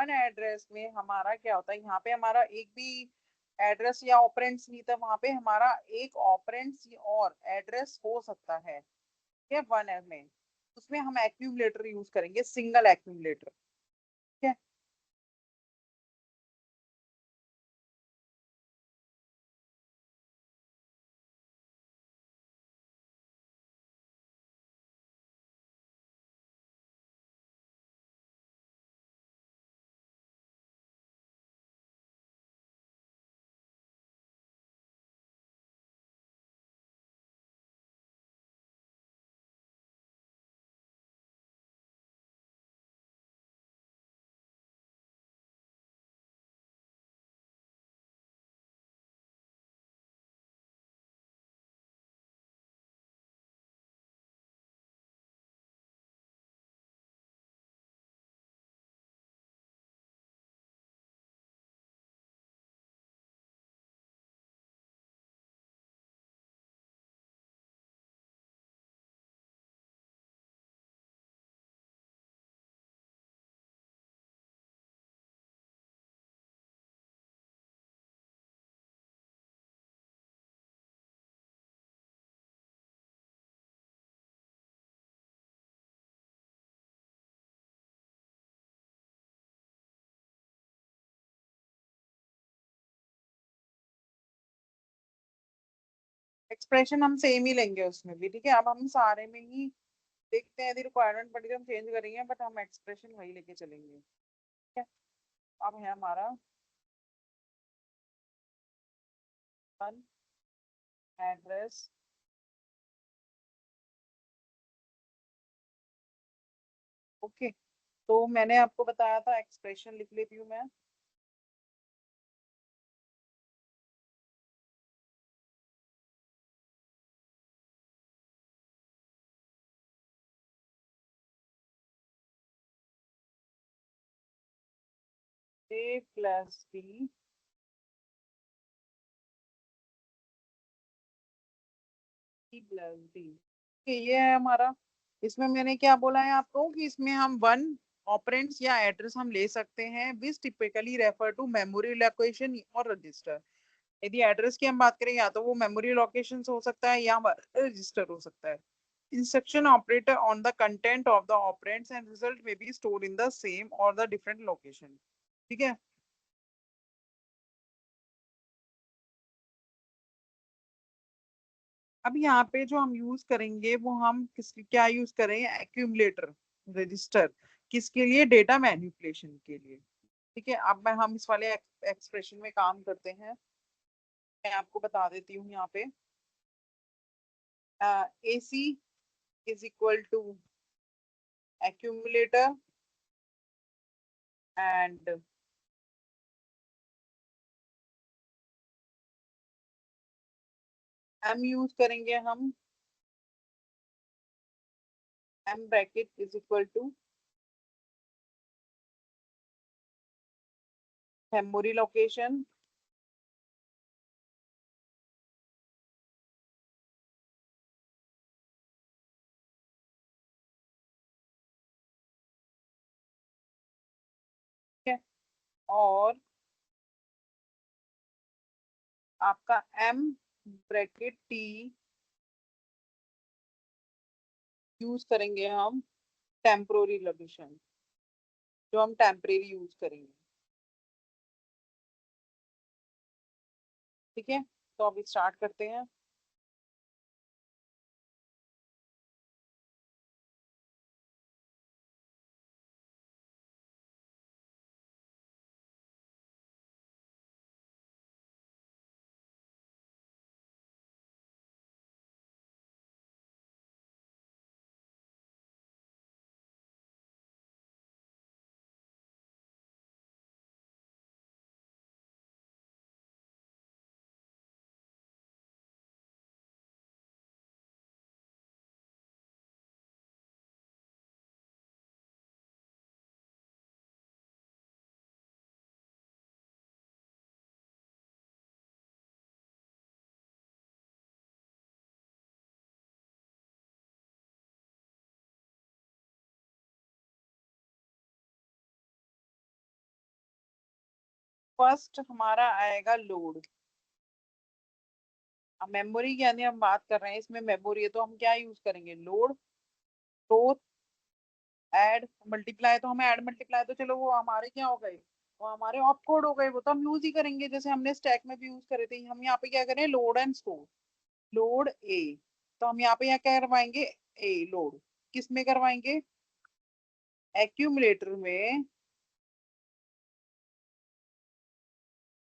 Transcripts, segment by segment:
One address में हमारा क्या होता है, यहाँ पे हमारा एक भी एड्रेस या ऑपरेंड्स नहीं था, वहां पे हमारा एक ऑपरेंड्स और एड्रेस हो सकता है, ठीक है, वन में। उसमें हम एक्यूमुलेटर यूज करेंगे, सिंगल एक्यूमुलेटर, ठीक है। एक्सप्रेशन हम सेम ही लेंगे उसमें भी, ठीक है। अब हम सारे में ही देखते हैं, यदि रिक्वायरमेंट पड़ी तो हम चेंज करेंगे, बट हम एक्सप्रेशन वही लेके चलेंगे, ठीक है। अब है हमारा वन एड्रेस, ओके। तो मैंने आपको बताया था, एक्सप्रेशन लिख लेती हूँ मैं। ए प्लस बी प्लस बी, ये है हमारा। इसमें मैंने क्या बोला है आपको कि इसमें हम वन ऑपरेंड्स या एड्रेस हम ले सकते हैं, which typically refer to memory location और रजिस्टर। यदि एड्रेस की हम बात करें, या तो वो मेमोरी लोकेशन हो सकता है या रजिस्टर हो सकता है। Instruction operator on the content of the operands and result may be store in the same or the different location, ठीक है। अब यहाँ पे जो हम यूज करेंगे वो हम किस क्या यूज करेंगे, एक्यूमुलेटर रजिस्टर, किसके लिए, डेटा मैनिपुलेशन के लिए, ठीक है। अब मैं हम इस वाले एक्सप्रेशन में काम करते हैं। मैं आपको बता देती हूँ यहाँ पे, A C is equal to accumulator and M use करेंगे हम, M bracket is equal to memory location, ठीक है। और आपका एम ब्रैकेट टी यूज करेंगे हम, टेम्पोररी लोकेशन, जो हम टेम्परेरी यूज करेंगे, ठीक है। तो अभी स्टार्ट करते हैं। फर्स्ट हमारा आएगा लोड। अब मेमोरी की यानी हम बात कर रहे हैं, इसमें मेमोरी है तो हम क्या यूज करेंगे, लोड, स्टोर, ऐड, मल्टीप्लाई। तो हमें ऐड मल्टीप्लाई तो चलो वो हमारे क्या हो गए, वो हमारे ऑप कोड हो गए, वो तो हम यूज ही करेंगे जैसे हमने स्टैक में भी यूज करे थे। हम यहाँ पे क्या करें, load and store, load A. तो हम यहाँ पे क्या करवाएंगे, ए लोड किस में करवाएंगे, एक्यूमुलेटर में,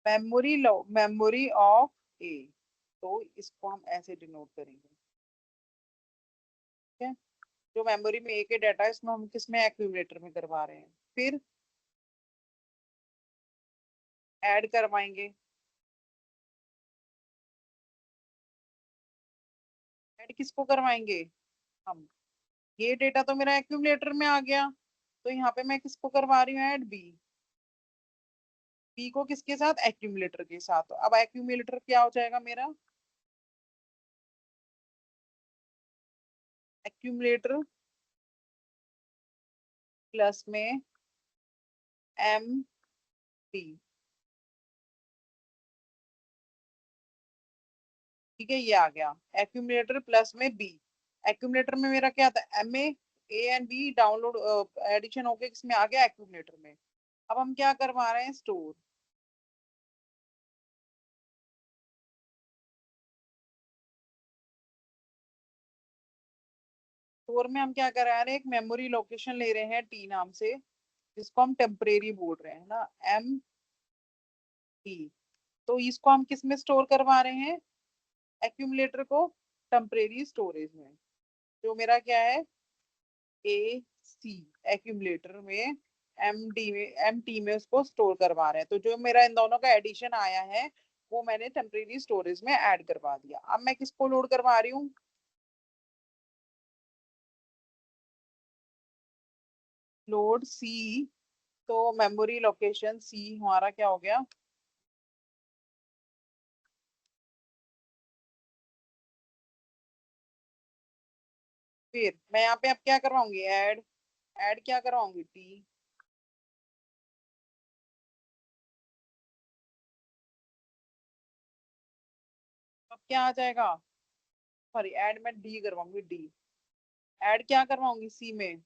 मेमोरी लो, मेमोरी ऑफ ए। तो इसको हम ऐसे डिनोट करेंगे, ठीक है। जो मेमोरी में ए के डाटा है इसमें हम किस में, एक्यूमुलेटर में करवा रहे हैं। फिर ऐड करवाएंगे, ऐड किसको करवाएंगे हम, ये डेटा तो मेरा एक्यूमुलेटर में आ गया, तो यहाँ पे मैं किसको करवा रही हूँ, ऐड बी। बी को किसके साथ, एक्यूमुलेटर के साथ। तो अब एक्यूमुलेटर क्या हो जाएगा मेरा, एक्यूमुलेटर प्लस में एम डी, ठीक है, ये आ गया एक्यूमुलेटर प्लस में बी। एक्यूमुलेटर में मेरा क्या था, M A and B download, addition होके किसमें आ गया, एक्यूमुलेटर में। अब हम क्या करवा रहे हैं, स्टोर। स्टोर में हम क्या करा रहे हैं, एक मेमोरी लोकेशन ले रहे हैं टी नाम से, जिसको हम टेम्परेरी बोल रहे हैं ना, एम टी। तो इसको हम किस में स्टोर करवा रहे हैं, एक्यूमुलेटर को टेम्परेरी स्टोरेज में। जो मेरा क्या है, ए सी, एक्यूमुलेटर में एम डी में, एम टी में उसको स्टोर करवा रहे हैं। तो जो मेरा इन दोनों का एडिशन आया है वो मैंने टेम्परेरी स्टोरेज में ऐड करवा दिया। अब मैं किसको लोड करवा रही हूँ, लोड सी। तो मेमोरी लोकेशन सी हमारा क्या हो गया, फिर मैं यहाँ पे अब क्या करवाऊंगी, ऐड, ऐड क्या करवाऊंगी, टी। अब क्या आ जाएगा, सॉरी ऐड में डी करवाऊंगी, डी। ऐड क्या करवाऊंगी, सी में,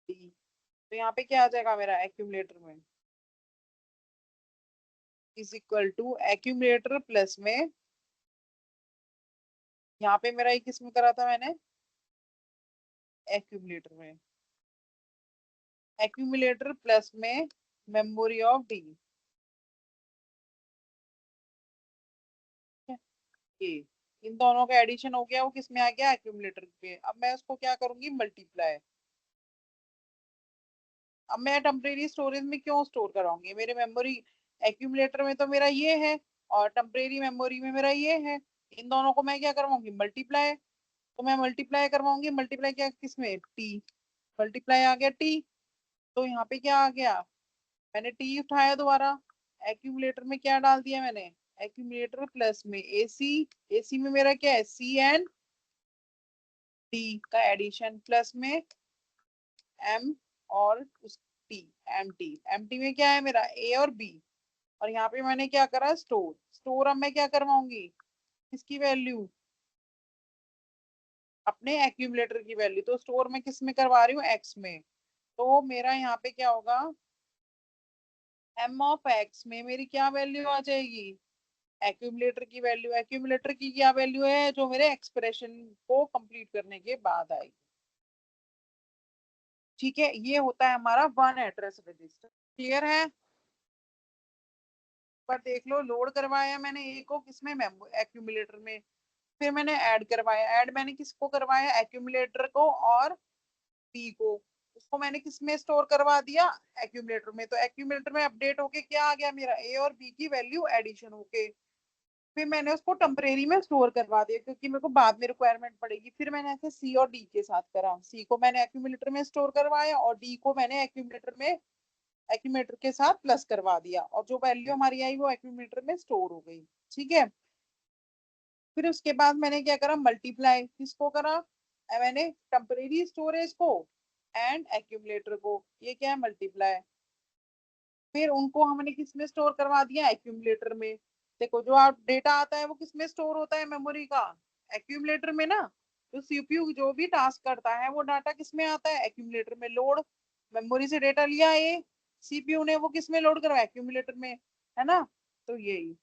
डी। तो यहाँ पे क्या आ जाएगा मेरा, एक्यूमुलेटर में is equal to accumulator plus में, यहाँ पे मेरा ये किस में करा था मैंने, एक्यूमुलेटर में, एक्यूमुलेटर प्लस में मेमोरी ऑफ डी। ये इन दोनों का एडिशन हो गया, वो किस में आ गया, एक्यूमुलेटर पे। अब मैं उसको क्या करूंगी, मल्टीप्लाई। अब मैं टेम्परेरी स्टोरेज में क्यों स्टोर कराऊंगी, मेरे मेमोरी एक्यूमुलेटर में तो मेरा ये है, और टेम्परेरी मेमोरी में मेरा ये है। इन दोनों को मैं क्या करवाऊंगी, मल्टीप्लाई। तो मैं मल्टीप्लाई करवाऊंगी, मल्टीप्लाई क्या किसमें, टी, मल्टीप्लाई आ गया टी। तो यहाँ पे क्या आ गया, मैंने टी उठाया दोबारा, एक्यूमुलेटर में क्या डाल दिया मैंने, एक्यूमुलेटर प्लस में एसी। एसी में मेरा क्या है, सी एंड डी का एडिशन, प्लस में एम और उस T, M T. M T में क्या है मेरा, ए और बी। और यहाँ पे मैंने क्या करा, स्टोर। स्टोर अब मैं क्या करवाऊंगी, किसकी वैल्यू, अपने एक्यूमुलेटर की वैल्यू। तो स्टोर में किस में करवा रही हूँ, एक्स में। तो मेरा यहाँ पे क्या होगा, एम ऑफ एक्स में मेरी क्या वैल्यू आ जाएगी, एक्यूमुलेटर की वैल्यू। एक्यूमुलेटर की क्या वैल्यू है, जो मेरे एक्सप्रेशन को कंप्लीट करने के बाद आएगी, ठीक है। ये होता है हमारा वन एड्रेस रजिस्टर, क्लियर है। पर देख लो, लोड करवाया मैंने ए को किसमें, एक्यूमुलेटर में। फिर मैंने ऐड करवाया, ऐड मैंने किसको करवाया, एक्यूमुलेटर को और बी को। उसको मैंने किस में स्टोर करवा दिया, एक्यूमुलेटर में। तो एक्यूमुलेटर में अपडेट होके क्या आ गया मेरा, ए और बी की वैल्यू एडिशन होके। फिर मैंने उसको टेम्परेरी में स्टोर करवा दिया, क्योंकि मेरे को बाद में रिक्वायरमेंट पड़ेगी। फिर मैंने ऐसे सी और डी के साथ करा, सी को मैंने एक्यूमुलेटर में स्टोर करवाया और डी को मैंने एक्यूमुलेटर में, एक्यूमुलेटर के साथ प्लस करवा दिया, और जो वैल्यू हमारी आई वो एक्यूमुलेटर में स्टोर हो गई, ठीक है। फिर उसके बाद मैंने क्या करा, मल्टीप्लाई किसको करा, मैंने टेम्परेरी स्टोरेज को एंड एक्यूमुलेटर को, ये क्या है, मल्टीप्लाई। फिर उनको हमने किस में स्टोर करवा दिया, एक्यूमुलेटर में। देखो जो आप डेटा आता है वो किस में स्टोर होता है मेमोरी का, एक्यूमुलेटर में ना। तो सीपीयू जो भी टास्क करता है वो डाटा किस में आता है, एक्यूमुलेटर में लोड। मेमोरी से डेटा लिया ये सीपीयू ने, वो किस में लोड करा, एक्यूमुलेटर में, है ना। तो यही